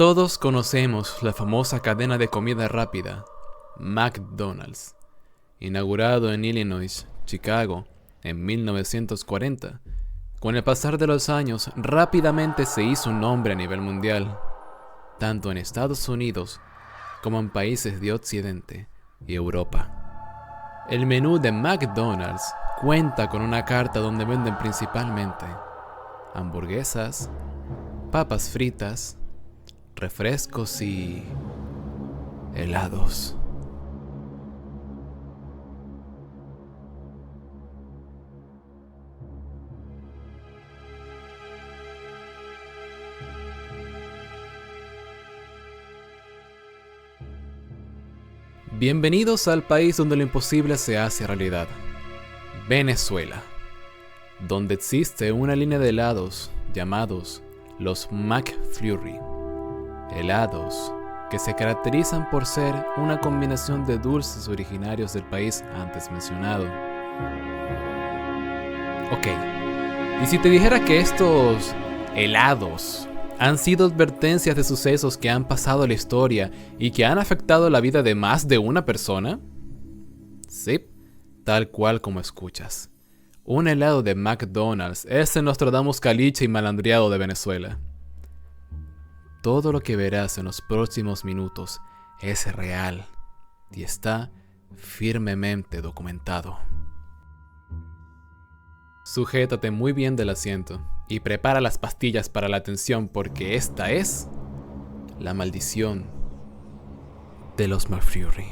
Todos conocemos la famosa cadena de comida rápida, McDonald's. Inaugurado en Illinois, Chicago, en 1940, con el pasar de los años rápidamente se hizo un nombre a nivel mundial, tanto en Estados Unidos como en países de Occidente y Europa. El menú de McDonald's cuenta con una carta donde venden principalmente hamburguesas, papas fritas, refrescos y helados. Bienvenidos al país donde lo imposible se hace realidad, Venezuela, donde existe una línea de helados llamados los McFlurry, helados que se caracterizan por ser una combinación de dulces originarios del país antes mencionado. Ok, y si te dijera que estos helados han sido advertencias de sucesos que han pasado a la historia y que han afectado la vida de más de una persona? Sí, tal cual como escuchas. Un helado de McDonald's es el Nostradamus caliche y malandreado de Venezuela. Todo lo que verás en los próximos minutos es real y está firmemente documentado. Sujétate muy bien del asiento y prepara las pastillas para la atención porque esta es la maldición de los McFlurry.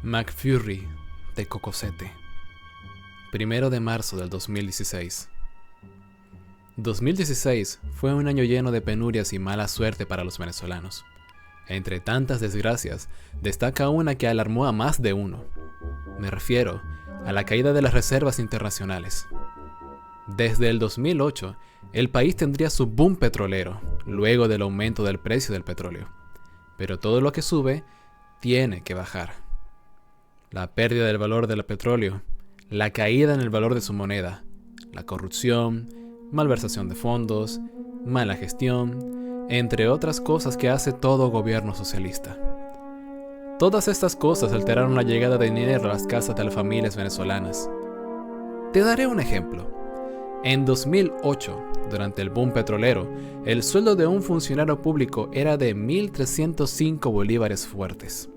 McFlurry de Cocosete. 1 de marzo del 2016. 2016 fue un año lleno de penurias y mala suerte para los venezolanos. Entre tantas desgracias, destaca una que alarmó a más de uno. Me refiero a la caída de las reservas internacionales. Desde el 2008, el país tendría su boom petrolero, luego del aumento del precio del petróleo. Pero todo lo que sube, tiene que bajar. La pérdida del valor del petróleo, la caída en el valor de su moneda, la corrupción, malversación de fondos, mala gestión, entre otras cosas que hace todo gobierno socialista. Todas estas cosas alteraron la llegada de dinero a las casas de las familias venezolanas. Te daré un ejemplo. En 2008, durante el boom petrolero, el sueldo de un funcionario público era de 1.305 bolívares fuertes,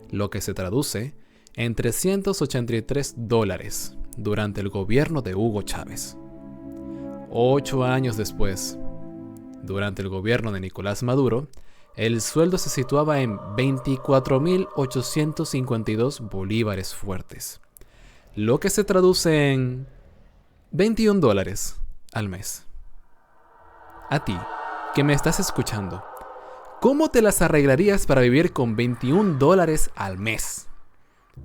lo que se traduce en $383 durante el gobierno de Hugo Chávez. 8 años después, durante el gobierno de Nicolás Maduro, el sueldo se situaba en 24.852 bolívares fuertes, lo que se traduce en $21 al mes. A ti, que me estás escuchando, ¿cómo te las arreglarías para vivir con $21 al mes?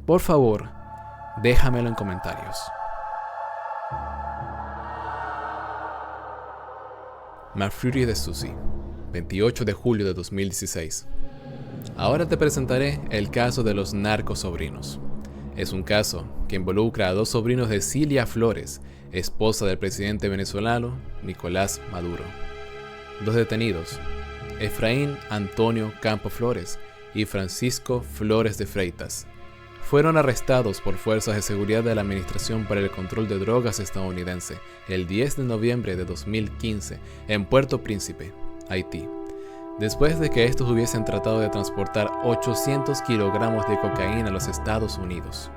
Por favor, déjamelo en comentarios. McFlurry de Susi, 28 de julio de 2016. Ahora te presentaré el caso de los narcosobrinos. Es un caso que involucra a 2 sobrinos de Cilia Flores, esposa del presidente venezolano Nicolás Maduro. 2 detenidos, Efraín Antonio Campo Flores y Francisco Flores de Freitas, fueron arrestados por fuerzas de seguridad de la Administración para el Control de Drogas estadounidense el 10 de noviembre de 2015 en Puerto Príncipe, Haití, después de que estos hubiesen tratado de transportar 800 kilogramos de cocaína a los Estados Unidos.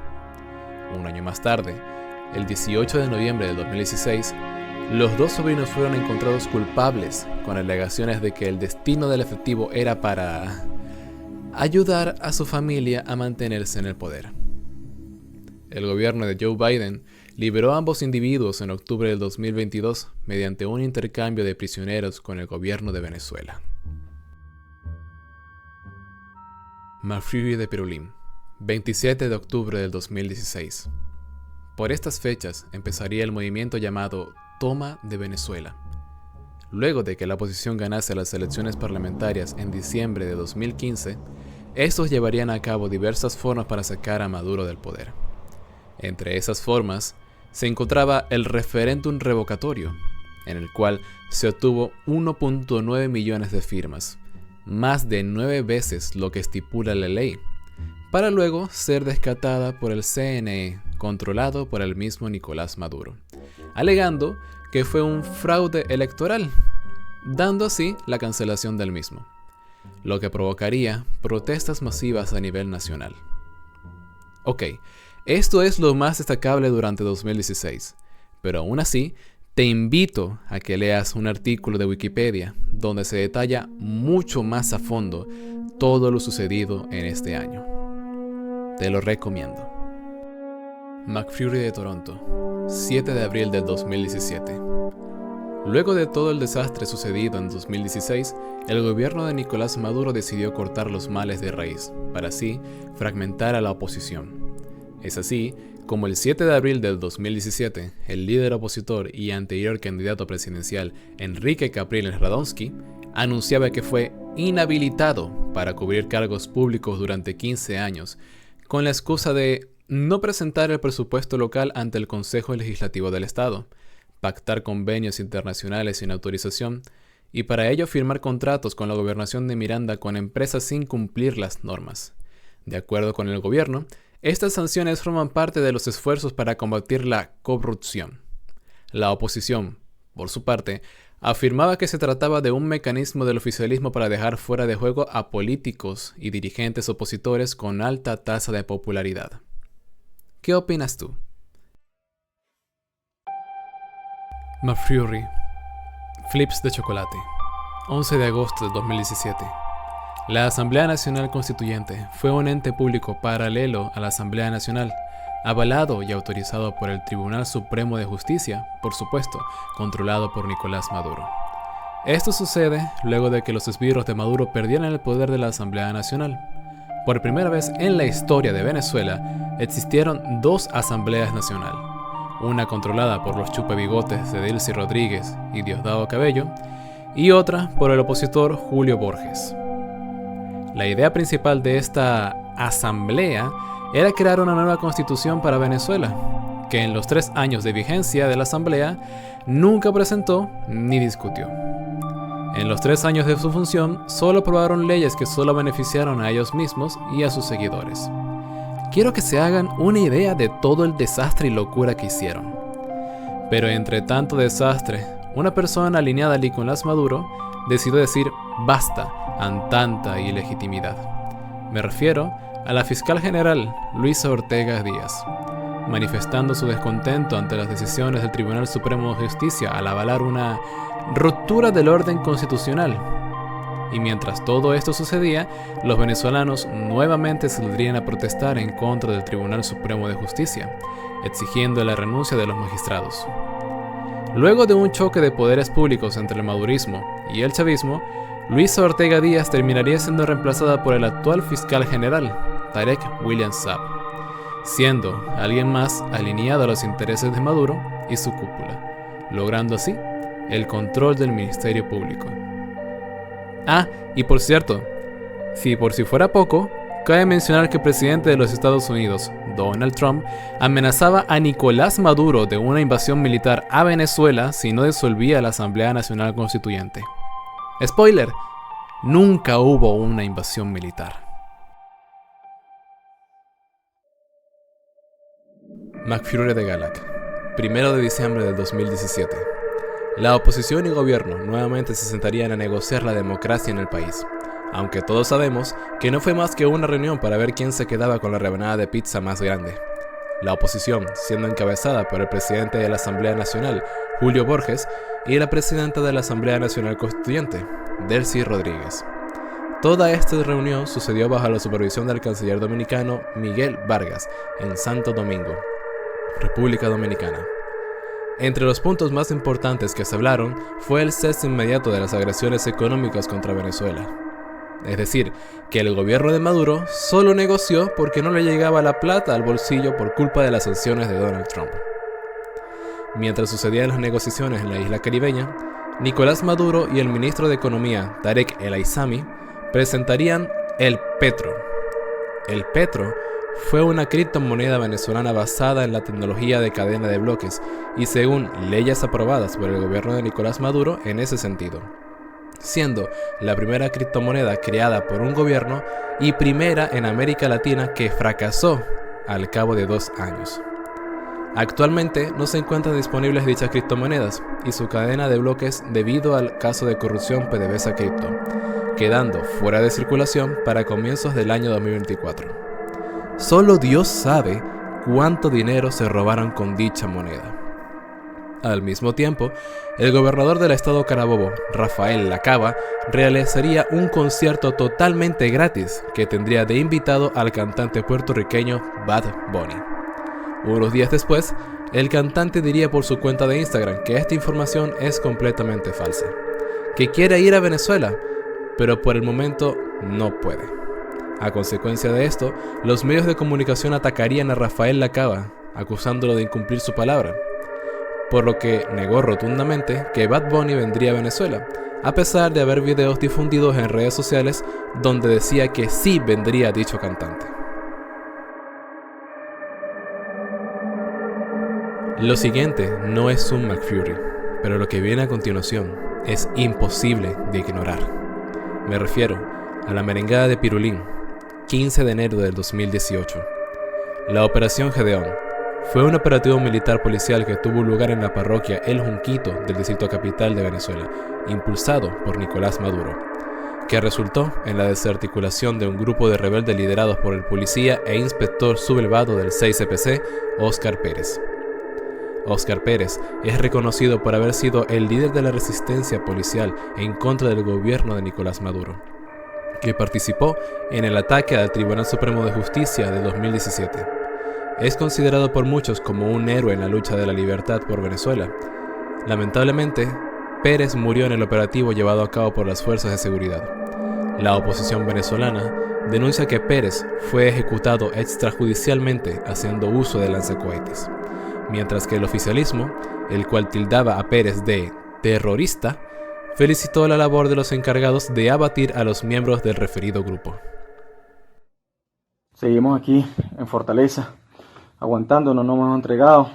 Un año más tarde, el 18 de noviembre de 2016, los 2 sobrinos fueron encontrados culpables con alegaciones de que el destino del efectivo era para ayudar a su familia a mantenerse en el poder. El gobierno de Joe Biden liberó a ambos individuos en octubre del 2022 mediante un intercambio de prisioneros con el gobierno de Venezuela. McFlurry de Pirulín, 27 de octubre del 2016. Por estas fechas empezaría el movimiento llamado Toma de Venezuela. Luego de que la oposición ganase las elecciones parlamentarias en diciembre de 2015, estos llevarían a cabo diversas formas para sacar a Maduro del poder. Entre esas formas se encontraba el referéndum revocatorio, en el cual se obtuvo 1.9 millones de firmas, más de 9 veces lo que estipula la ley, para luego ser descartada por el CNE, controlado por el mismo Nicolás Maduro, alegando que fue un fraude electoral, dando así la cancelación del mismo, lo que provocaría protestas masivas a nivel nacional. Ok, esto es lo más destacable durante 2016, pero aún así, te invito a que leas un artículo de Wikipedia donde se detalla mucho más a fondo todo lo sucedido en este año. Te lo recomiendo. McFlurry de Toronto, 7 de abril del 2017. Luego de todo el desastre sucedido en 2016, el gobierno de Nicolás Maduro decidió cortar los males de raíz, para así fragmentar a la oposición. Es así como el 7 de abril del 2017, el líder opositor y anterior candidato presidencial Enrique Capriles Radonsky anunciaba que fue inhabilitado para cubrir cargos públicos durante 15 años, con la excusa de no presentar el presupuesto local ante el Consejo Legislativo del Estado, pactar convenios internacionales sin autorización y para ello firmar contratos con la gobernación de Miranda con empresas sin cumplir las normas. De acuerdo con el gobierno, estas sanciones forman parte de los esfuerzos para combatir la corrupción. La oposición, por su parte, afirmaba que se trataba de un mecanismo del oficialismo para dejar fuera de juego a políticos y dirigentes opositores con alta tasa de popularidad. ¿Qué opinas tú? McFlurry, Flips de chocolate, 11 de agosto de 2017. La Asamblea Nacional Constituyente fue un ente público paralelo a la Asamblea Nacional, avalado y autorizado por el Tribunal Supremo de Justicia, por supuesto, controlado por Nicolás Maduro. Esto sucede luego de que los esbirros de Maduro perdieran el poder de la Asamblea Nacional. Por primera vez en la historia de Venezuela, existieron 2 asambleas nacionales, una controlada por los chupabigotes de Delcy Rodríguez y Diosdado Cabello, y otra por el opositor Julio Borges. La idea principal de esta asamblea era crear una nueva constitución para Venezuela, que en los 3 años de vigencia de la asamblea nunca presentó ni discutió. En los 3 años de su función, solo aprobaron leyes que solo beneficiaron a ellos mismos y a sus seguidores. Quiero que se hagan una idea de todo el desastre y locura que hicieron. Pero entre tanto desastre, una persona alineada a Nicolás Maduro decidió decir basta ante tanta ilegitimidad. Me refiero a la fiscal general Luisa Ortega Díaz, manifestando su descontento ante las decisiones del Tribunal Supremo de Justicia al avalar una ruptura del orden constitucional. Y mientras todo esto sucedía, los venezolanos nuevamente saldrían a protestar en contra del Tribunal Supremo de Justicia, exigiendo la renuncia de los magistrados. Luego de un choque de poderes públicos entre el madurismo y el chavismo, Luisa Ortega Díaz terminaría siendo reemplazada por el actual fiscal general, Tarek William Saab, siendo alguien más alineado a los intereses de Maduro y su cúpula, logrando así el control del Ministerio Público. Ah, y por cierto, si fuera poco, cabe mencionar que el presidente de los Estados Unidos, Donald Trump, amenazaba a Nicolás Maduro de una invasión militar a Venezuela si no disolvía la Asamblea Nacional Constituyente. Spoiler, nunca hubo una invasión militar. McFlurry de Galac, 1 de diciembre del 2017. La oposición y gobierno nuevamente se sentarían a negociar la democracia en el país, aunque todos sabemos que no fue más que una reunión para ver quién se quedaba con la rebanada de pizza más grande. La oposición siendo encabezada por el presidente de la Asamblea Nacional, Julio Borges, y la presidenta de la Asamblea Nacional Constituyente, Delcy Rodríguez. Toda esta reunión sucedió bajo la supervisión del canciller dominicano Miguel Vargas en Santo Domingo, República Dominicana. Entre los puntos más importantes que se hablaron fue el cese inmediato de las agresiones económicas contra Venezuela. Es decir, que el gobierno de Maduro solo negoció porque no le llegaba la plata al bolsillo por culpa de las sanciones de Donald Trump. Mientras sucedían las negociaciones en la isla caribeña, Nicolás Maduro y el ministro de Economía, Tarek El Aissami, presentarían el Petro. El Petro fue una criptomoneda venezolana basada en la tecnología de cadena de bloques y según leyes aprobadas por el gobierno de Nicolás Maduro en ese sentido, siendo la primera criptomoneda creada por un gobierno y primera en América Latina que fracasó al cabo de 2 años. Actualmente no se encuentran disponibles dichas criptomonedas y su cadena de bloques debido al caso de corrupción PDVSA Crypto, quedando fuera de circulación para comienzos del año 2024. Solo Dios sabe cuánto dinero se robaron con dicha moneda. Al mismo tiempo, el gobernador del estado Carabobo, Rafael Lacaba, realizaría un concierto totalmente gratis que tendría de invitado al cantante puertorriqueño Bad Bunny. Unos días después, el cantante diría por su cuenta de Instagram que esta información es completamente falsa, que quiere ir a Venezuela, pero por el momento no puede. A consecuencia de esto, los medios de comunicación atacarían a Rafael Lacaba, acusándolo de incumplir su palabra, por lo que negó rotundamente que Bad Bunny vendría a Venezuela, a pesar de haber videos difundidos en redes sociales donde decía que sí vendría dicho cantante. Lo siguiente no es un McFury, pero lo que viene a continuación es imposible de ignorar. Me refiero a la merengada de Pirulín, 15 de enero del 2018. La Operación Gedeón fue un operativo militar policial que tuvo lugar en la parroquia El Junquito del Distrito Capital de Venezuela, impulsado por Nicolás Maduro, que resultó en la desarticulación de un grupo de rebeldes liderados por el policía e inspector sublevado del 6CPC, Óscar Pérez. Óscar Pérez es reconocido por haber sido el líder de la resistencia policial en contra del gobierno de Nicolás Maduro, que participó en el ataque al Tribunal Supremo de Justicia de 2017. Es considerado por muchos como un héroe en la lucha de la libertad por Venezuela. Lamentablemente, Pérez murió en el operativo llevado a cabo por las fuerzas de seguridad. La oposición venezolana denuncia que Pérez fue ejecutado extrajudicialmente haciendo uso de lanzacohetes, mientras que el oficialismo, el cual tildaba a Pérez de terrorista, felicitó la labor de los encargados de abatir a los miembros del referido grupo. Seguimos aquí en Fortaleza, aguantando, no nos hemos entregado.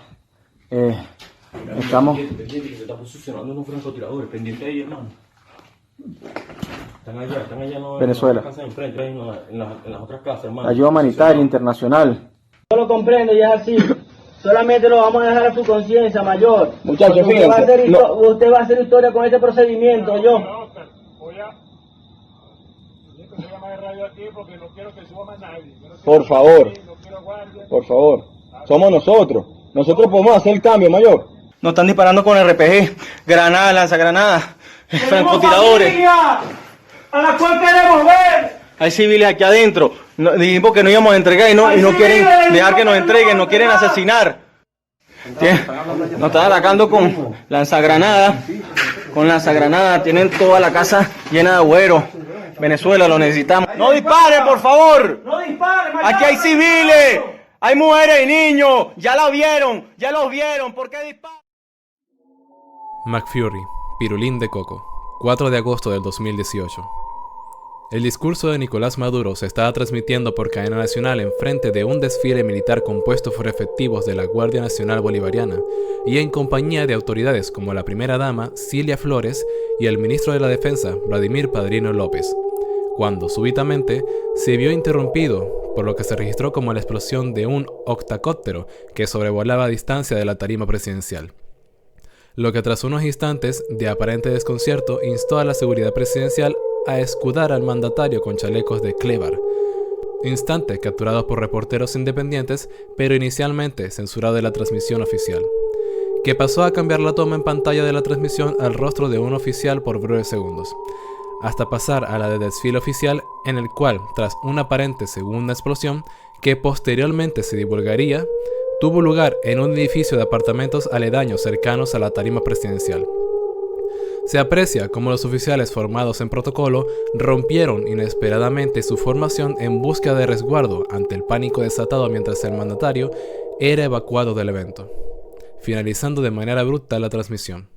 Estamos... Pendiente que se está posicionando unos francotiradores, pendiente ahí, hermano. Están allá, no, Venezuela. En las casas de enfrente, en las otras casas, hermano. Ayuda humanitaria internacional. Yo lo comprendo, ya es así. Solamente lo vamos a dejar a su conciencia, mayor. Muchachos, usted usted va a hacer historia con este procedimiento, yo. Por favor, somos nosotros. Nosotros podemos hacer el cambio, mayor. Nos están disparando con RPG, granadas, lanzagranadas, francotiradores. ¡A la cual queremos ver! Hay civiles aquí adentro. Dijimos que no íbamos a entregar y no quieren dejar que nos entreguen, nos quieren asesinar. Nos están atacando con lanzagranadas. Tienen toda la casa llena de agüeros. Venezuela, lo necesitamos. ¡No dispare, por favor! ¡No dispare, mayor! Aquí hay civiles, hay mujeres y niños. Ya los vieron. ¿Por qué disparan? McFury, Pirulín de Coco, 4 de agosto del 2018. El discurso de Nicolás Maduro se estaba transmitiendo por cadena nacional en frente de un desfile militar compuesto por efectivos de la Guardia Nacional Bolivariana y en compañía de autoridades como la primera dama Cilia Flores y el ministro de la Defensa Vladimir Padrino López, cuando súbitamente se vio interrumpido por lo que se registró como la explosión de un octacóptero que sobrevolaba a distancia de la tarima presidencial, lo que tras unos instantes de aparente desconcierto instó a la seguridad presidencial a escudar al mandatario con chalecos de Clevar, instante capturado por reporteros independientes, pero inicialmente censurado de la transmisión oficial, que pasó a cambiar la toma en pantalla de la transmisión al rostro de un oficial por breves segundos, hasta pasar a la de desfile oficial, en el cual, tras una aparente segunda explosión, que posteriormente se divulgaría, tuvo lugar en un edificio de apartamentos aledaños cercanos a la tarima presidencial. Se aprecia cómo los oficiales formados en protocolo rompieron inesperadamente su formación en búsqueda de resguardo ante el pánico desatado mientras el mandatario era evacuado del evento, finalizando de manera abrupta la transmisión.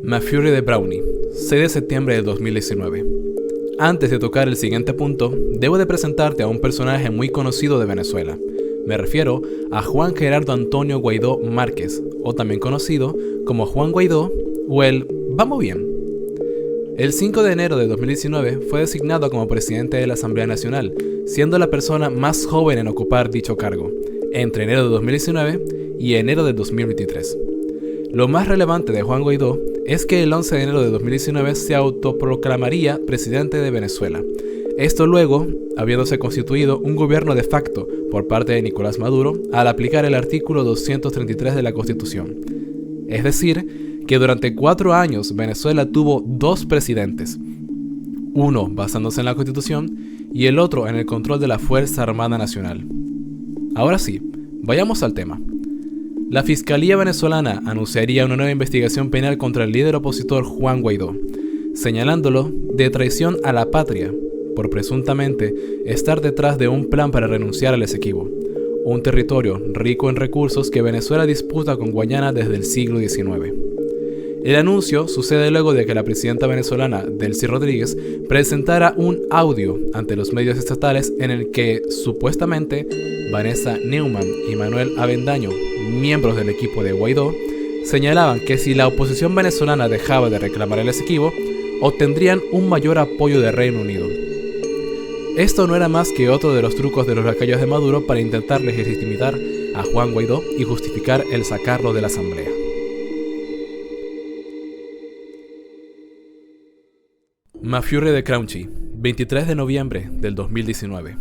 McFury de Brownie, 6 de septiembre de 2019. Antes de tocar el siguiente punto, debo de presentarte a un personaje muy conocido de Venezuela. Me refiero a Juan Gerardo Antonio Guaidó Márquez, o también conocido como Juan Guaidó o el Vamos Bien. El 5 de enero de 2019 fue designado como presidente de la Asamblea Nacional, siendo la persona más joven en ocupar dicho cargo, entre enero de 2019 y enero de 2023. Lo más relevante de Juan Guaidó es que el 11 de enero de 2019 se autoproclamaría presidente de Venezuela. Esto luego, habiéndose constituido un gobierno de facto por parte de Nicolás Maduro al aplicar el artículo 233 de la Constitución. Es decir, que durante 4 años Venezuela tuvo 2 presidentes, uno basándose en la Constitución y el otro en el control de la Fuerza Armada Nacional. Ahora sí, vayamos al tema. La Fiscalía venezolana anunciaría una nueva investigación penal contra el líder opositor Juan Guaidó, señalándolo de traición a la patria por presuntamente estar detrás de un plan para renunciar al Esequibo, un territorio rico en recursos que Venezuela disputa con Guayana desde el siglo XIX. El anuncio sucede luego de que la presidenta venezolana Delcy Rodríguez presentara un audio ante los medios estatales en el que, supuestamente, Vanessa Neumann y Manuel Avendaño, miembros del equipo de Guaidó, señalaban que si la oposición venezolana dejaba de reclamar el Esequibo, obtendrían un mayor apoyo de Reino Unido. Esto no era más que otro de los trucos de los lacayos de Maduro para intentar legitimar a Juan Guaidó y justificar el sacarlo de la asamblea. Mafurri de Crunchy, 23 de noviembre del 2019.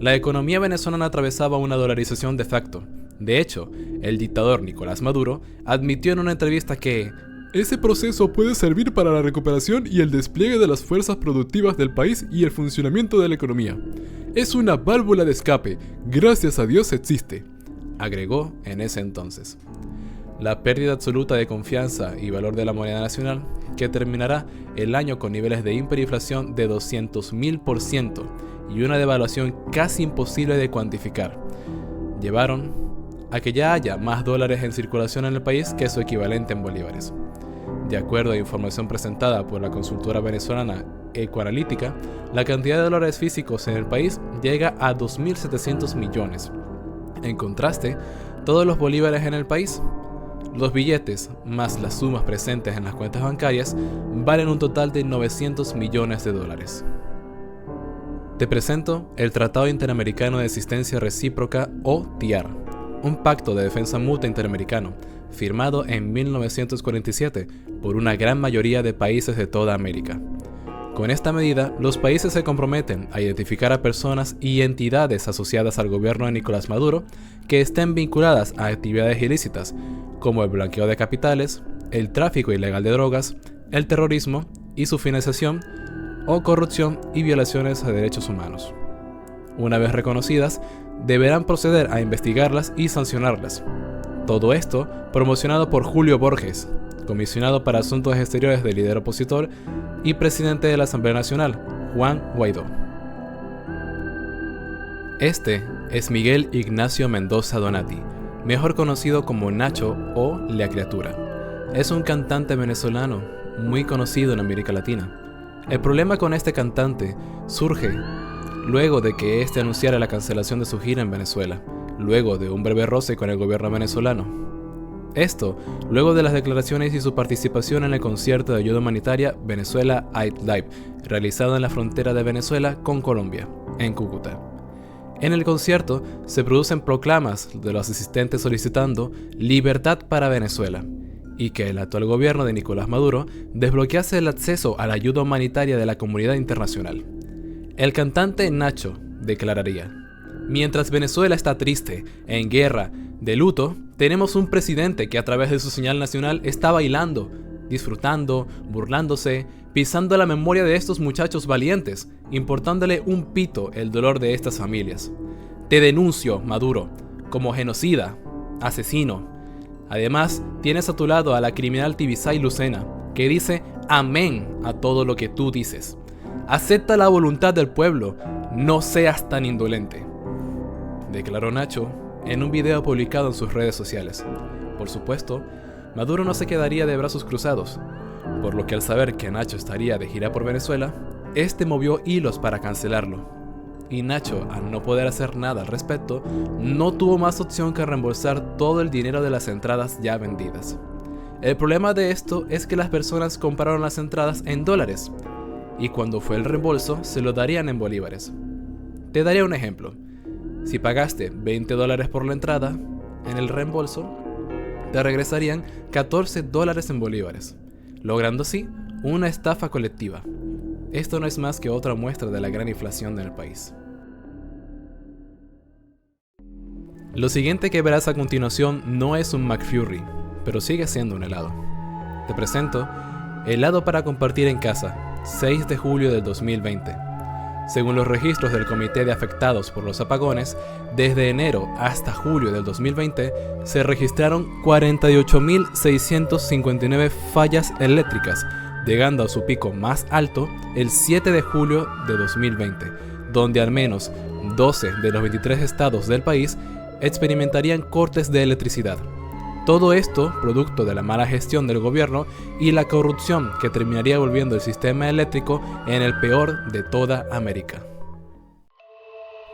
La economía venezolana atravesaba una dolarización de facto. De hecho, el dictador Nicolás Maduro admitió en una entrevista que ese proceso puede servir para la recuperación y el despliegue de las fuerzas productivas del país y el funcionamiento de la economía. Es una válvula de escape, gracias a Dios existe, agregó en ese entonces. La pérdida absoluta de confianza y valor de la moneda nacional, que terminará el año con niveles de hiperinflación de 200.000% y una devaluación casi imposible de cuantificar, llevaron a que ya haya más dólares en circulación en el país que su equivalente en bolívares. De acuerdo a información presentada por la consultora venezolana Ecoanalítica, la cantidad de dólares físicos en el país llega a 2.700 millones. En contraste, todos los bolívares en el país, los billetes más las sumas presentes en las cuentas bancarias, valen un total de 900 millones de dólares. Te presento el Tratado Interamericano de Asistencia Recíproca o TIAR, un pacto de defensa mutua interamericano, firmado en 1947 por una gran mayoría de países de toda América. Con esta medida, los países se comprometen a identificar a personas y entidades asociadas al gobierno de Nicolás Maduro que estén vinculadas a actividades ilícitas, como el blanqueo de capitales, el tráfico ilegal de drogas, el terrorismo y su financiación, o corrupción y violaciones a derechos humanos. Una vez reconocidas, deberán proceder a investigarlas y sancionarlas. Todo esto promocionado por Julio Borges, comisionado para Asuntos Exteriores del líder opositor y presidente de la Asamblea Nacional, Juan Guaidó. Este es Miguel Ignacio Mendoza Donati, mejor conocido como Nacho o La Criatura. Es un cantante venezolano muy conocido en América Latina. El problema con este cantante surge luego de que este anunciara la cancelación de su gira en Venezuela, luego de un breve roce con el gobierno venezolano. Esto, luego de las declaraciones y su participación en el concierto de ayuda humanitaria Venezuela Aid Live, realizado en la frontera de Venezuela con Colombia, en Cúcuta. En el concierto se producen proclamas de los asistentes solicitando libertad para Venezuela y que el actual gobierno de Nicolás Maduro desbloquease el acceso a la ayuda humanitaria de la comunidad internacional. El cantante Nacho declararía: mientras Venezuela está triste, en guerra, de luto, tenemos un presidente que a través de su señal nacional está bailando, disfrutando, burlándose, pisando la memoria de estos muchachos valientes, importándole un pito el dolor de estas familias. Te denuncio, Maduro, como genocida, asesino. Además, tienes a tu lado a la criminal Tibisay Lucena, que dice amén a todo lo que tú dices. Acepta la voluntad del pueblo, no seas tan indolente, declaró Nacho en un video publicado en sus redes sociales. Por supuesto, Maduro no se quedaría de brazos cruzados, por lo que al saber que Nacho estaría de gira por Venezuela, Este movió hilos para cancelarlo. Y Nacho, al no poder hacer nada al respecto, no tuvo más opción que reembolsar todo el dinero de las entradas ya vendidas. El problema de esto es que las personas compraron las entradas en dólares, y cuando fue el reembolso se lo darían en bolívares. Te daré un ejemplo. Si pagaste $20 por la entrada, en el reembolso te regresarían $14 en bolívares, logrando así una estafa colectiva. Esto no es más que otra muestra de la gran inflación del país. Lo siguiente que verás a continuación no es un McFlurry, pero sigue siendo un helado. Te presento helado para compartir en casa, 6 de julio del 2020. Según los registros del Comité de Afectados por los Apagones, desde enero hasta julio del 2020 se registraron 48.659 fallas eléctricas, llegando a su pico más alto el 7 de julio de 2020, donde al menos 12 de los 23 estados del país experimentarían cortes de electricidad. Todo esto producto de la mala gestión del gobierno y la corrupción que terminaría volviendo el sistema eléctrico en el peor de toda América.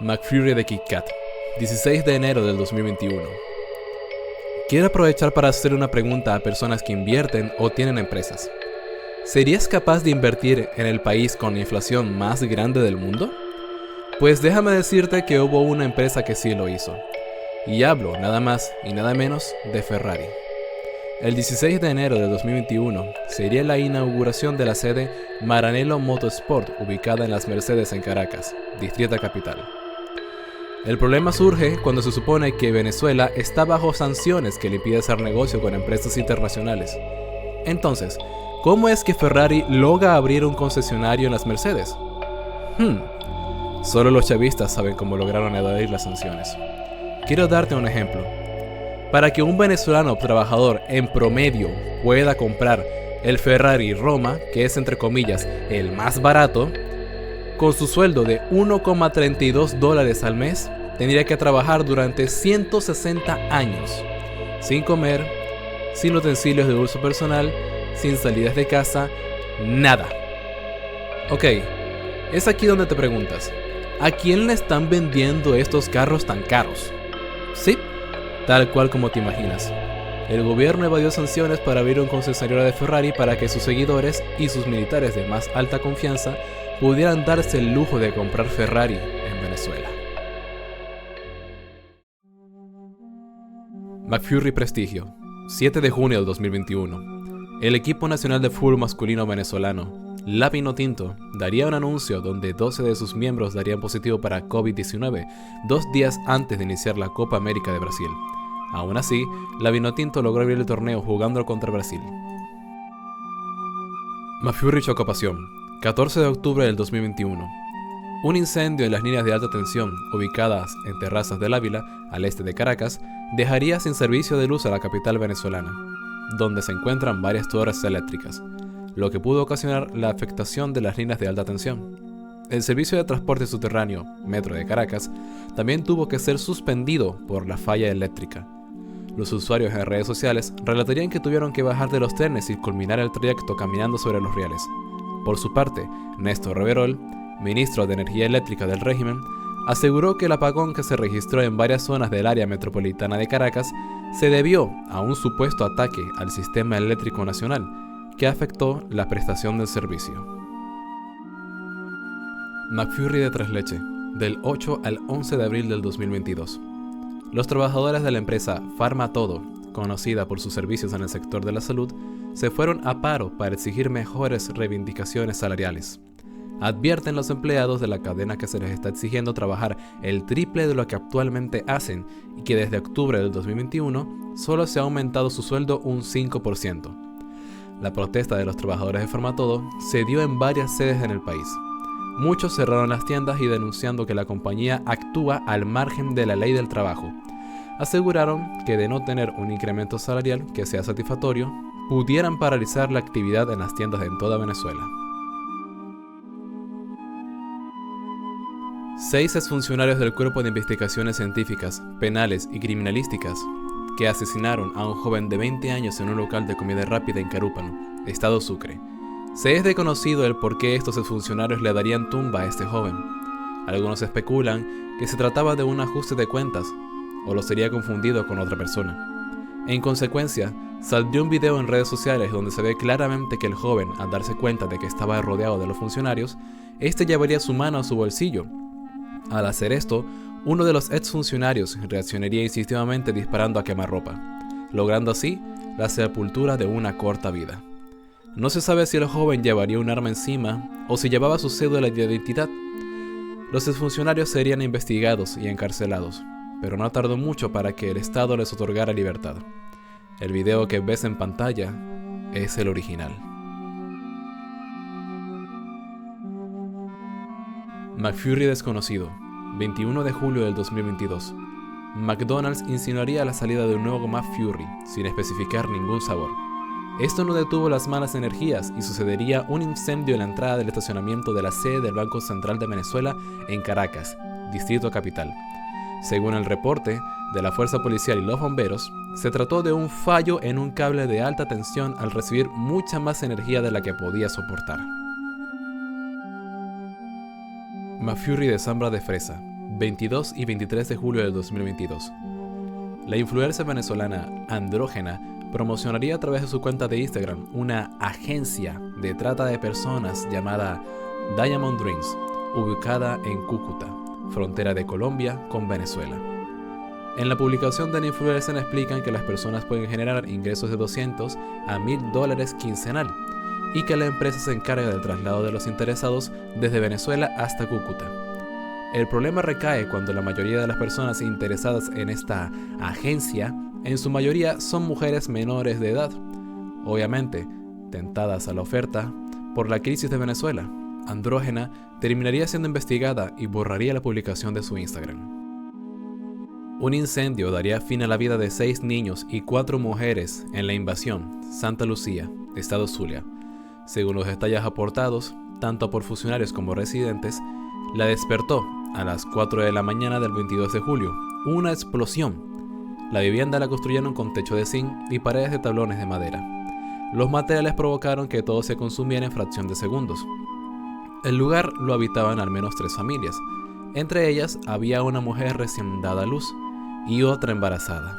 McFlurry de Kit Kat, 16 de enero del 2021. Quiero aprovechar para hacer una pregunta a personas que invierten o tienen empresas. ¿Serías capaz de invertir en el país con la inflación más grande del mundo? Pues déjame decirte que hubo una empresa que sí lo hizo. Y hablo nada más y nada menos de Ferrari. El 16 de enero de 2021 sería la inauguración de la sede Maranello Motorsport ubicada en Las Mercedes en Caracas, Distrito Capital. El problema surge cuando se supone que Venezuela está bajo sanciones que le impiden hacer negocio con empresas internacionales. Entonces, ¿cómo es que Ferrari logra abrir un concesionario en Las Mercedes? Solo los chavistas saben cómo lograron evadir las sanciones. Quiero darte un ejemplo. Para que un venezolano trabajador en promedio pueda comprar el Ferrari Roma, que es entre comillas el más barato, con su sueldo de $1,32 al mes, tendría que trabajar durante 160 años, sin comer, sin utensilios de uso personal, sin salidas de casa, nada. Ok, es aquí donde te preguntas, ¿a quién le están vendiendo estos carros tan caros? Sí, tal cual como te imaginas. El gobierno evadió sanciones para abrir un concesionario de Ferrari para que sus seguidores y sus militares de más alta confianza pudieran darse el lujo de comprar Ferrari en Venezuela. McFlurry Prestigio, 7 de junio del 2021. El equipo nacional de fútbol masculino venezolano, la Vinotinto, daría un anuncio donde 12 de sus miembros darían positivo para COVID-19 2 días antes de iniciar la Copa América de Brasil. Aún así, la Vinotinto logró abrir el torneo jugando contra Brasil. McFlurry Chocopasión, 14 de octubre del 2021. Un incendio en las líneas de alta tensión, ubicadas en Terrazas del Ávila, al este de Caracas, dejaría sin servicio de luz a la capital venezolana, donde se encuentran varias torres eléctricas, lo que pudo ocasionar la afectación de las líneas de alta tensión. El servicio de transporte subterráneo, Metro de Caracas, también tuvo que ser suspendido por la falla eléctrica. Los usuarios en redes sociales relatarían que tuvieron que bajar de los trenes y culminar el trayecto caminando sobre los rieles. Por su parte, Néstor Reverol, ministro de Energía Eléctrica del régimen, aseguró que el apagón que se registró en varias zonas del área metropolitana de Caracas se debió a un supuesto ataque al sistema eléctrico nacional, que afectó la prestación del servicio. McFlurry de Tres Leche, del 8 al 11 de abril del 2022. Los trabajadores de la empresa Farmatodo, conocida por sus servicios en el sector de la salud, se fueron a paro para exigir mejores reivindicaciones salariales. Advierten los empleados de la cadena que se les está exigiendo trabajar el triple de lo que actualmente hacen y que desde octubre del 2021 solo se ha aumentado su sueldo un 5%. La protesta de los trabajadores de Farmatodo se dio en varias sedes en el país. Muchos cerraron las tiendas y denunciando que la compañía actúa al margen de la ley del trabajo. Aseguraron que de no tener un incremento salarial que sea satisfactorio, pudieran paralizar la actividad en las tiendas en toda Venezuela. 6 exfuncionarios del Cuerpo de Investigaciones Científicas, Penales y Criminalísticas que asesinaron a un joven de 20 años en un local de comida rápida en Carúpano, estado Sucre, Se es desconocido el por qué estos exfuncionarios le darían tumba a este joven. Algunos especulan que se trataba de un ajuste de cuentas, o lo sería confundido con otra persona. En consecuencia, salió un video en redes sociales donde se ve claramente que el joven, al darse cuenta de que estaba rodeado de los funcionarios, este llevaría su mano a su bolsillo. Al hacer esto, uno de los exfuncionarios reaccionaría instintivamente disparando a quemarropa, logrando así la sepultura de una corta vida. No se sabe si el joven llevaría un arma encima o si llevaba su cédula de identidad. Los exfuncionarios serían investigados y encarcelados, pero no tardó mucho para que el Estado les otorgara libertad. El video que ves en pantalla es el original. McFury desconocido, 21 de julio del 2022. McDonald's insinuaría la salida de un nuevo McFury, sin especificar ningún sabor. Esto no detuvo las malas energías y sucedería un incendio en la entrada del estacionamiento de la sede del Banco Central de Venezuela en Caracas, Distrito Capital. Según el reporte de la Fuerza Policial y los bomberos, se trató de un fallo en un cable de alta tensión al recibir mucha más energía de la que podía soportar. McFury de Zambra de Fresa, 22 y 23 de julio del 2022. La influencer venezolana Andrógena promocionaría a través de su cuenta de Instagram una agencia de trata de personas llamada Diamond Dreams, ubicada en Cúcuta, frontera de Colombia con Venezuela. En la publicación de la influencer explican que las personas pueden generar ingresos de $200 a $1,000 quincenal y que la empresa se encarga del traslado de los interesados desde Venezuela hasta Cúcuta. El problema recae cuando la mayoría de las personas interesadas en esta agencia, en su mayoría son mujeres menores de edad. Obviamente, tentadas a la oferta por la crisis de Venezuela, Andrógena terminaría siendo investigada y borraría la publicación de su Instagram. Un incendio daría fin a la vida de 6 niños y 4 mujeres en la invasión, Santa Lucía, Estado Zulia. Según los detalles aportados, tanto por funcionarios como residentes, la despertó a las 4 de la mañana del 22 de julio una explosión. La vivienda la construyeron con techo de zinc y paredes de tablones de madera. Los materiales provocaron que todo se consumiera en fracción de segundos. El lugar lo habitaban al menos 3 familias. Entre ellas había una mujer recién dada a luz y otra embarazada.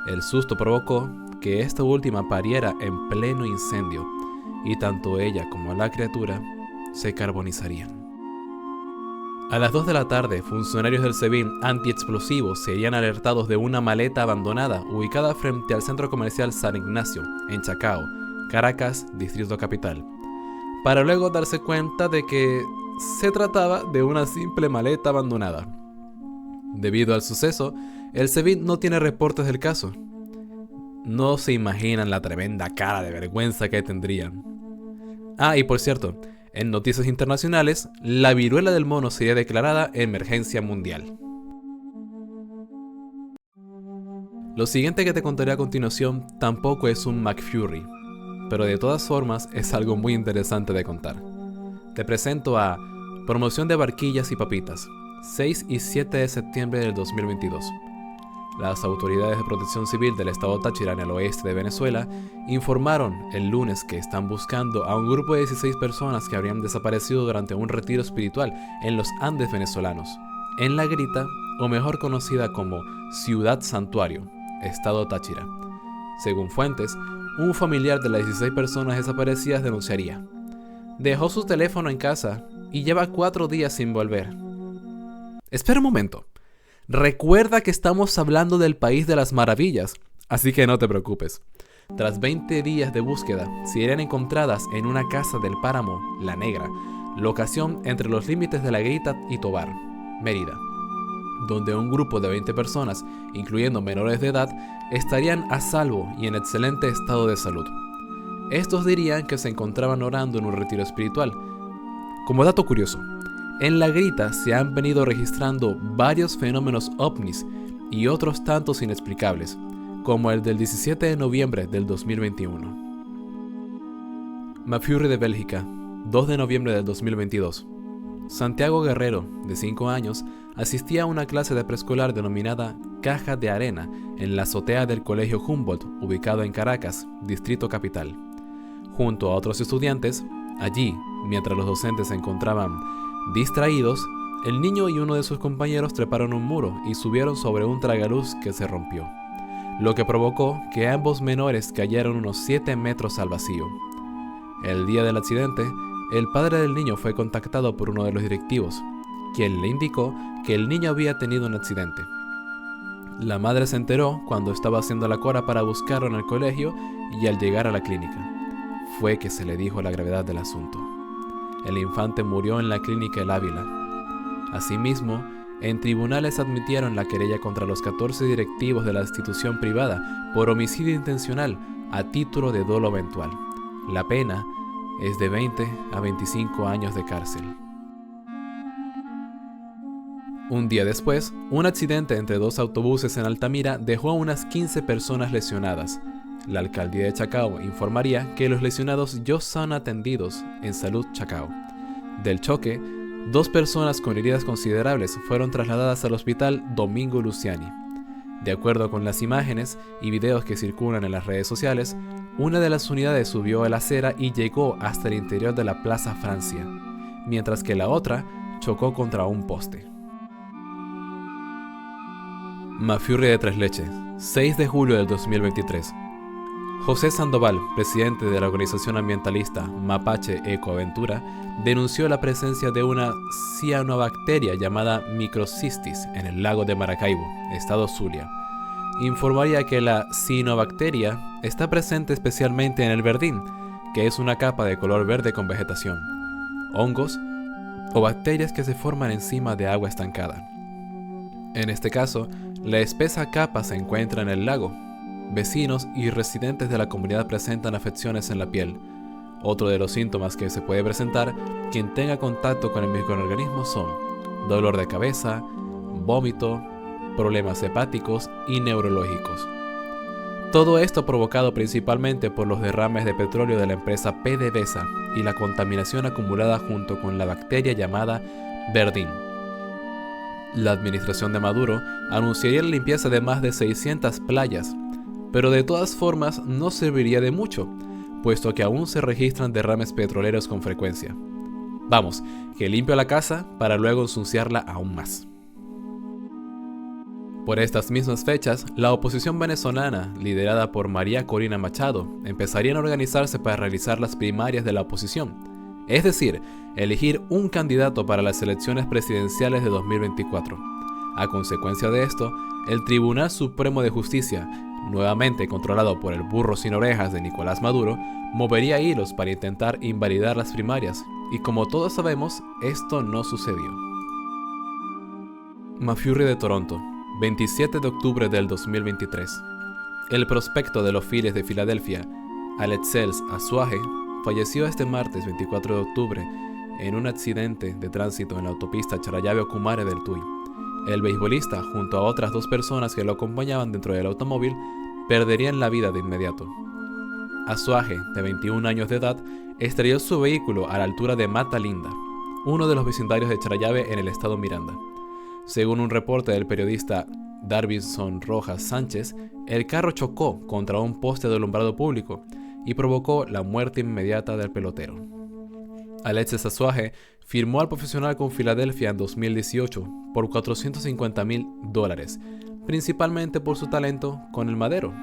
El susto provocó que esta última pariera en pleno incendio y tanto ella como la criatura se carbonizarían. A las 2 de la tarde, funcionarios del SEBIN antiexplosivos serían alertados de una maleta abandonada ubicada frente al centro comercial San Ignacio, en Chacao, Caracas, Distrito Capital, para luego darse cuenta de que se trataba de una simple maleta abandonada. Debido al suceso, el SEBIN no tiene reportes del caso. No se imaginan la tremenda cara de vergüenza que tendrían. Ah, y por cierto, en noticias internacionales, la viruela del mono sería declarada emergencia mundial. Lo siguiente que te contaré a continuación tampoco es un McFury, pero de todas formas es algo muy interesante de contar. Te presento a Promoción de Barquillas y Papitas, 6 y 7 de septiembre del 2022. Las autoridades de protección civil del estado Táchira, en el oeste de Venezuela, informaron el lunes que están buscando a un grupo de 16 personas que habrían desaparecido durante un retiro espiritual en los Andes venezolanos, en La Grita, o mejor conocida como Ciudad Santuario, estado Táchira. Según fuentes, un familiar de las 16 personas desaparecidas denunciaría: dejó su teléfono en casa y lleva 4 días sin volver. Espera un momento. Recuerda que estamos hablando del país de las maravillas, así que no te preocupes. Tras 20 días de búsqueda, serían encontradas en una casa del páramo La Negra, locación entre los límites de La Grita y Tobar, Mérida, donde un grupo de 20 personas, incluyendo menores de edad, estarían a salvo y en excelente estado de salud. Estos dirían que se encontraban orando en un retiro espiritual. Como dato curioso, en La Grita se han venido registrando varios fenómenos ovnis y otros tantos inexplicables, como el del 17 de noviembre del 2021. McFury de Bélgica, 2 de noviembre del 2022. Santiago Guerrero, de 5 años, asistía a una clase de preescolar denominada Caja de Arena en la azotea del Colegio Humboldt, ubicado en Caracas, Distrito Capital. Junto a otros estudiantes, Allí, mientras los docentes se encontraban distraídos, el niño y uno de sus compañeros treparon un muro y subieron sobre un tragaluz que se rompió, lo que provocó que ambos menores cayeran unos 7 metros al vacío. El día del accidente, el padre del niño fue contactado por uno de los directivos, quien le indicó que el niño había tenido un accidente. La madre se enteró cuando estaba haciendo la cola para buscarlo en el colegio y al llegar a la clínica, fue que se le dijo la gravedad del asunto. El infante murió en la clínica El Ávila. Asimismo, en tribunales admitieron la querella contra los 14 directivos de la institución privada por homicidio intencional a título de dolo eventual. La pena es de 20 a 25 años de cárcel. Un día después, un accidente entre dos autobuses en Altamira dejó a unas 15 personas lesionadas. La alcaldía de Chacao informaría que los lesionados ya son atendidos en Salud Chacao. Del choque, 2 personas con heridas considerables fueron trasladadas al hospital Domingo Luciani. De acuerdo con las imágenes y videos que circulan en las redes sociales, una de las unidades subió a la acera y llegó hasta el interior de la Plaza Francia, mientras que la otra chocó contra un poste. Mafurri de Tres Leches, 6 de julio del 2023. José Sandoval, presidente de la organización ambientalista Mapache Ecoaventura, denunció la presencia de una cianobacteria llamada Microcystis en el lago de Maracaibo, estado Zulia. Informaría que la cianobacteria está presente especialmente en el verdín, que es una capa de color verde con vegetación, hongos o bacterias que se forman encima de agua estancada. En este caso, la espesa capa se encuentra en el lago. Vecinos y residentes de la comunidad presentan afecciones en la piel. Otro de los síntomas que se puede presentar quien tenga contacto con el microorganismo son dolor de cabeza, vómito, problemas hepáticos y neurológicos. Todo esto provocado principalmente por los derrames de petróleo de la empresa PDVSA y la contaminación acumulada junto con la bacteria llamada verdín. La administración de Maduro anunciaría la limpieza de más de 600 playas, pero de todas formas no serviría de mucho, puesto que aún se registran derrames petroleros con frecuencia. Vamos, que limpio la casa para luego ensuciarla aún más. Por estas mismas fechas, la oposición venezolana, liderada por María Corina Machado, empezarían a organizarse para realizar las primarias de la oposición, es decir, elegir un candidato para las elecciones presidenciales de 2024. A consecuencia de esto, el Tribunal Supremo de Justicia, nuevamente controlado por el burro sin orejas de Nicolás Maduro, movería hilos para intentar invalidar las primarias, y como todos sabemos, esto no sucedió. Mafurri de Toronto, 27 de octubre del 2023. El prospecto de los Phillies de Filadelfia, Alexels Azuaje, falleció este martes 24 de octubre en un accidente de tránsito en la autopista Charallave-Ocumare del Tuy. El beisbolista, junto a otras 2 personas que lo acompañaban dentro del automóvil, perderían la vida de inmediato. Azuaje, de 21 años de edad, estrelló su vehículo a la altura de Mata Linda, uno de los vecindarios de Charallave en el estado Miranda. Según un reporte del periodista Darvinson Rojas Sánchez, el carro chocó contra un poste de alumbrado público y provocó la muerte inmediata del pelotero. Alexis Azuaje firmó al profesional con Filadelfia en 2018 por $450,000, principalmente por su talento con el madero.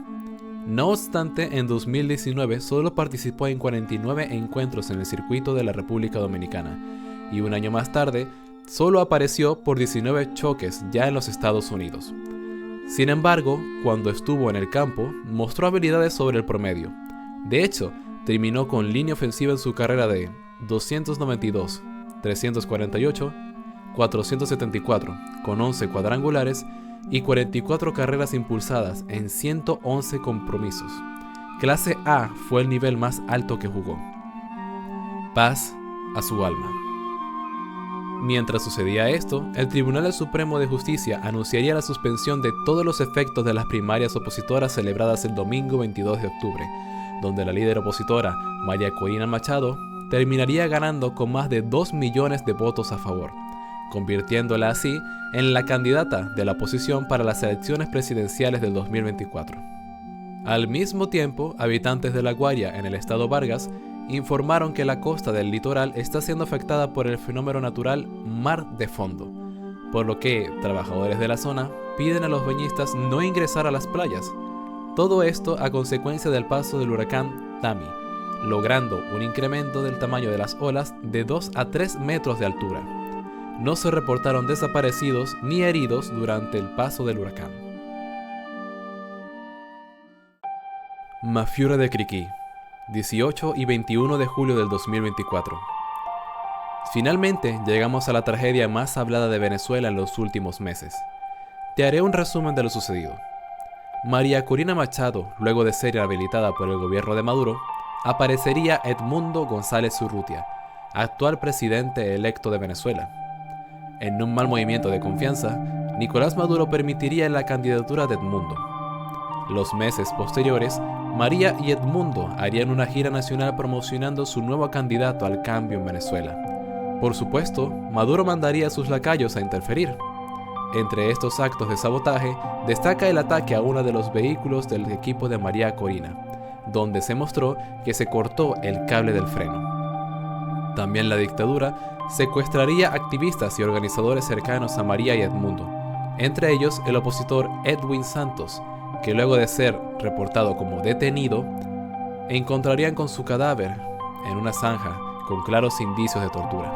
No obstante, en 2019 solo participó en 49 encuentros en el circuito de la República Dominicana y un año más tarde solo apareció por 19 choques ya en los Estados Unidos. Sin embargo, cuando estuvo en el campo, mostró habilidades sobre el promedio. De hecho, terminó con línea ofensiva en su carrera de 292, 348, 474, con 11 cuadrangulares y 44 carreras impulsadas en 111 compromisos. Clase A fue el nivel más alto que jugó. Paz a su alma. Mientras sucedía esto, el Tribunal Supremo de Justicia anunciaría la suspensión de todos los efectos de las primarias opositoras celebradas el domingo 22 de octubre, donde la líder opositora, María Corina Machado, terminaría ganando con más de 2 millones de votos a favor, convirtiéndola así en la candidata de la oposición para las elecciones presidenciales del 2024. Al mismo tiempo, habitantes de La Guaira, en el estado Vargas, informaron que la costa del litoral está siendo afectada por el fenómeno natural mar de fondo, por lo que trabajadores de la zona piden a los bañistas no ingresar a las playas. Todo esto a consecuencia del paso del huracán Tami, logrando un incremento del tamaño de las olas de 2 a 3 metros de altura. No se reportaron desaparecidos ni heridos durante el paso del huracán. Mafiura de Chiriquí, 18 y 21 de julio del 2024. Finalmente llegamos a la tragedia más hablada de Venezuela en los últimos meses. Te haré un resumen de lo sucedido. María Corina Machado, luego de ser inhabilitada por el gobierno de Maduro, aparecería Edmundo González Urrutia, actual presidente electo de Venezuela. En un mal movimiento de confianza, Nicolás Maduro permitiría la candidatura de Edmundo. Los meses posteriores, María y Edmundo harían una gira nacional promocionando su nuevo candidato al cambio en Venezuela. Por supuesto, Maduro mandaría a sus lacayos a interferir. Entre estos actos de sabotaje, destaca el ataque a uno de los vehículos del equipo de María Corina, donde se mostró que se cortó el cable del freno. También la dictadura secuestraría activistas y organizadores cercanos a María y Edmundo, entre ellos el opositor Edwin Santos, que luego de ser reportado como detenido, encontrarían con su cadáver en una zanja con claros indicios de tortura.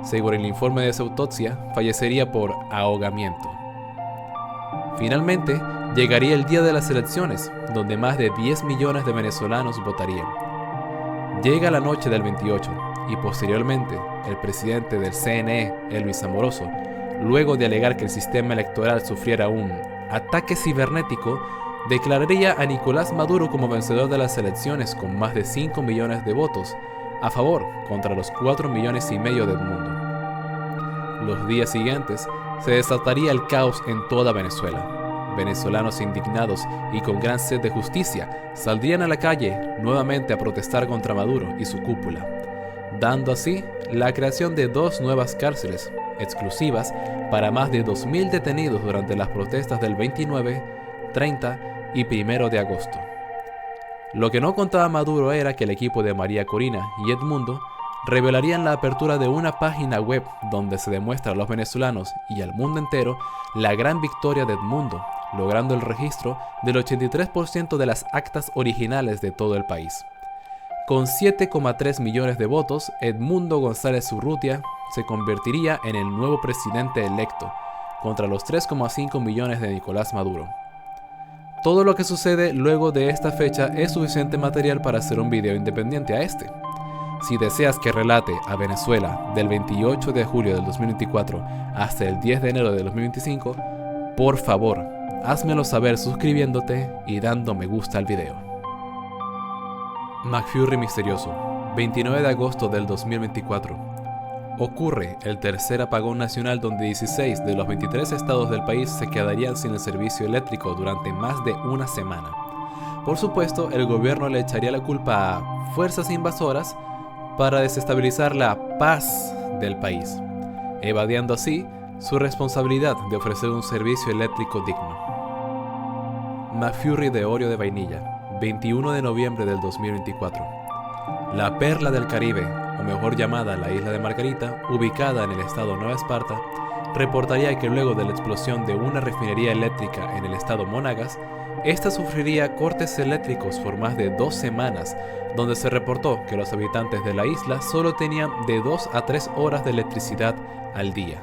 Según el informe de su autopsia, fallecería por ahogamiento. Finalmente, llegaría el día de las elecciones, donde más de 10 millones de venezolanos votarían. Llega la noche del 28 y posteriormente el presidente del CNE, Elvis Amoroso, luego de alegar que el sistema electoral sufriera un ataque cibernético, declararía a Nicolás Maduro como vencedor de las elecciones con más de 5 millones de votos a favor contra los 4,5 millones del mundo. Los días siguientes se desataría el caos en toda Venezuela. Venezolanos indignados y con gran sed de justicia saldrían a la calle nuevamente a protestar contra Maduro y su cúpula, dando así la creación de 2 nuevas cárceles exclusivas para más de 2.000 detenidos durante las protestas del 29, 30 y 1 de agosto. Lo que no contaba Maduro era que el equipo de María Corina y Edmundo revelarían la apertura de una página web donde se demuestra a los venezolanos y al mundo entero la gran victoria de Edmundo, logrando el registro del 83% de las actas originales de todo el país. Con 7,3 millones de votos, Edmundo González Urrutia se convertiría en el nuevo presidente electo, contra los 3,5 millones de Nicolás Maduro. Todo lo que sucede luego de esta fecha es suficiente material para hacer un video independiente a este. Si deseas que relate a Venezuela del 28 de julio del 2024 hasta el 10 de enero del 2025, por favor, házmelo saber suscribiéndote y dando me gusta al video. McFurry misterioso, 29 de agosto del 2024. Ocurre el tercer apagón nacional donde 16 de los 23 estados del país se quedarían sin el servicio eléctrico durante más de una semana. Por supuesto, el gobierno le echaría la culpa a fuerzas invasoras para desestabilizar la paz del país, evadiendo así su responsabilidad de ofrecer un servicio eléctrico digno. McFurry de Oreo de vainilla, 21 de noviembre del 2024. La perla del Caribe, o mejor llamada la isla de Margarita, ubicada en el estado Nueva Esparta, reportaría que luego de la explosión de una refinería eléctrica en el estado Monagas, esta sufriría cortes eléctricos por más de 2 semanas, donde se reportó que los habitantes de la isla solo tenían de 2 a 3 horas de electricidad al día.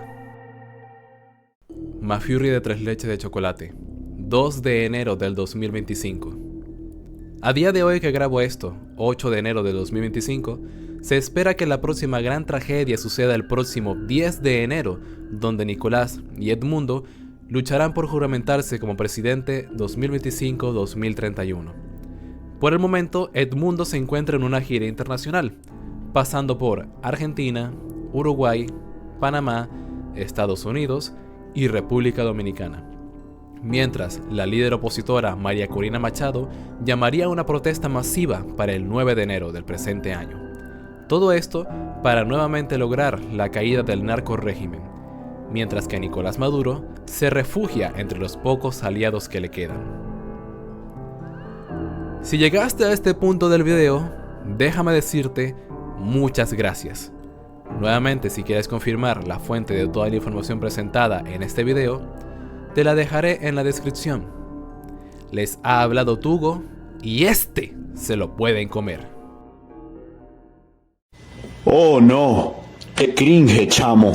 McFurry de 3 leches de chocolate, 2 de enero del 2025. A día de hoy que grabo esto, 8 de enero de 2025, se espera que la próxima gran tragedia suceda el próximo 10 de enero, donde Nicolás y Edmundo lucharán por juramentarse como presidente 2025-2031. Por el momento, Edmundo se encuentra en una gira internacional, pasando por Argentina, Uruguay, Panamá, Estados Unidos y República Dominicana. Mientras, la líder opositora María Corina Machado llamaría a una protesta masiva para el 9 de enero del presente año. Todo esto para nuevamente lograr la caída del narcorrégimen, mientras que Nicolás Maduro se refugia entre los pocos aliados que le quedan. Si llegaste a este punto del video, déjame decirte muchas gracias. Nuevamente, si quieres confirmar la fuente de toda la información presentada en este video, te la dejaré en la descripción. Les ha hablado Tugo y este se lo pueden comer. Oh no, qué cringe, chamo.